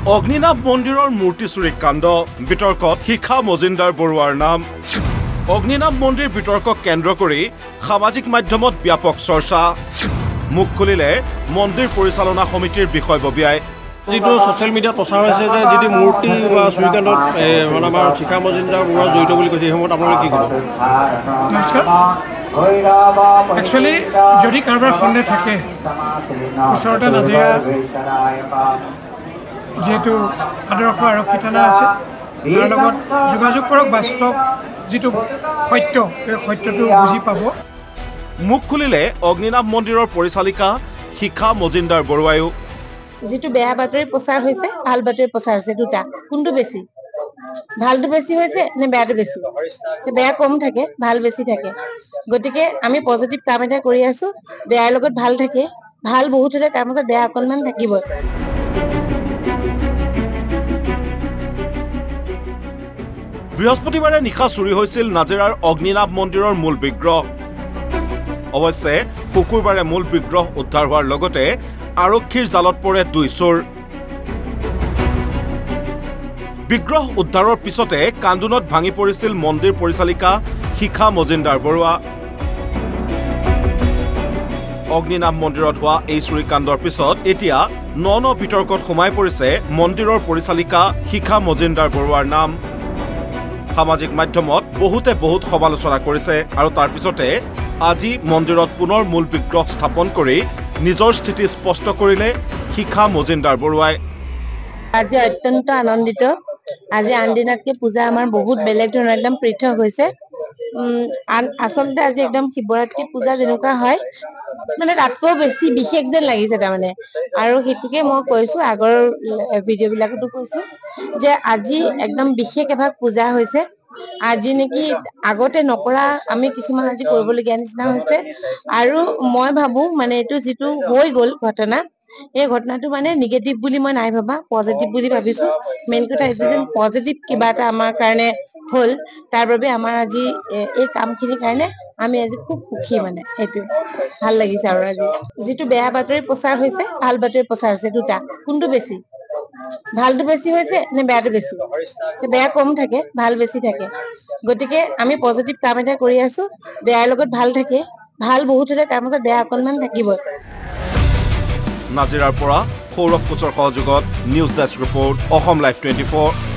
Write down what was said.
অগ্নিনাভ মন্দিৰৰ মূৰ্তি চুৰি কাণ্ড বিতৰ্কত শিখা মজিন্দাৰ বৰুৱাৰ নাম অগ্নিনাভ মন্দিৰ বিতৰ্কক কেন্দ্ৰ কৰি সামাজিক মাধ্যমত ব্যাপক চৰ্চা মুখ খুলিলে মন্দিৰ পৰিচালনা সমিতিৰ বিষয়ববীয়াই যেটো সোশ্যাল মিডিয়া প্ৰচাৰ হৈছে যে যদি মূৰ্তি বা চুৰিকাণ্ডত মানে আমাৰ শিখা মজিন্দাৰ বৰুৱা জড়িত বুলি কৈছে সময়ত আপোনালোকে কি ক'ব নমস্কাৰ একচুৱেলি যদি কাৰোবাৰ সন্দেহ থাকে ওচৰতে নাজিৰা যেহেতু আদৰ্শ আৰক্ষী থানা আছে তাৰ লগত যোগাযোগ কৰক বাস্তৱ যেটো সত্য এই সত্যটো বুজি পাব মুখ খুলিলে অগ্নিনাভ মন্দিৰৰ পৰিচালিকা শিখা মজিন্দাৰ বৰুৱায়ো যেটো বেয়া বাতৰি প্ৰচাৰ হৈছে ভাল বাতৰি প্ৰচাৰ হৈছে দুটা কোনটো বেছি ভালটো বেছি হৈছে নে বেয়াটো বেছি বেয়া কম থাকে ভাল বেছি থাকে গতিকে আমি পজিটিভ কাম এটা কৰি আছো বেয়াৰ লগত ভাল থাকে ভাল বহুত হলে তাৰ মাজত বেয়া অকণমান থাকিব বৃহস্পতিবাৰে নিশা চুৰি হৈছিল নাজিৰাৰ অগ্নিনাভ মন্দিৰৰ মূল বিগ্ৰহ অৱশ্যে শুকুৰবাৰে মূল বিগ্ৰহ উদ্ধাৰ হোৱাৰ লগতে আৰক্ষীৰ জালত পৰে দুই চোৰ বিগ্ৰহ উদ্ধাৰৰ পিছতে কান্দুনত ভাঙি পৰিছিল মন্দিৰ পৰিচালিকা শিখা মজিন্দাৰ বৰুৱা অগ্নিনাভ মন্দিৰত হোৱা এই চুৰিকাণ্ডৰ পিছত এতিয়া ন বিতৰ্কত সোমাই পৰিছে মন্দিৰৰ পৰিচালিকা শিখা মজিন্দাৰ বৰুৱাৰ নাম সামাজিক মাধ্যমত বহুত সমালোচনা কৰিছে আৰু তাৰ পিছতে আজি মন্দিৰত পুনৰ মূল বিগ্ৰহ স্থাপন কৰি নিজৰ স্থিতি স্পষ্ট কৰিলে শিখা মজিন্দাৰ বৰুৱাই আজি অত্যন্ত আনন্দিত আজি আনদিনাতকে পূজা আমাৰ বহুত বেলেগ ধৰণৰ একদম পৃথক হৈছে আচলতে আজি একদম শিৱৰাত্ৰি পূজা যেনেকুৱা হয় মানে তাতকৈ বেছি বিশেষ যেন লাগিছে তাৰমানে আৰু হেতুকে মই কৈছো আগৰ ভিডিঅ' বিলাকতো কৈছো যে আজি একদম বিশেষ এভাগ পূজা হৈছে আজি নেকি আগতে নকৰা আমি কিছুমান আজি কৰিবলগীয়া নিচিনা হৈছে আৰু মই ভাবো মানে এইটো যেটো হৈ গ'ল ঘটনা এই ঘটনাটো মানে নিগেটিভ বুলি মই নাই ভাবা পজিটিভ বুলি ভাবিছো মেইন কথা এইটো যেন পজিটিভ কিবা এটা আমাৰ কাৰণে হ'ল তাৰ বাবে আমাৰ আজি এই কামখিনিৰ কাৰণে আমি আজি খুব সুখী মানে সেইটো ভাল লাগিছে আৰু আজি যেটো বেয়া বাতৰি প্ৰচাৰ হৈছে ভাল বাতৰি প্ৰচাৰ হৈছে দুটা কোনটো বেছি ভালটো বেছি হৈছে নে বেয়াটো বেছি বেয়া কম থাকে ভাল বেছি থাকে গতিকে আমি পজিটিভ কাম এটা কৰি আছো বেয়াৰ লগত ভাল থাকে ভাল বহুত হলে তাৰ মাজত বেয়া অকণমান থাকিব নাজিৰাৰ পৰা সৌৰভ কোচৰ সহযোগত news desk report Assam live 24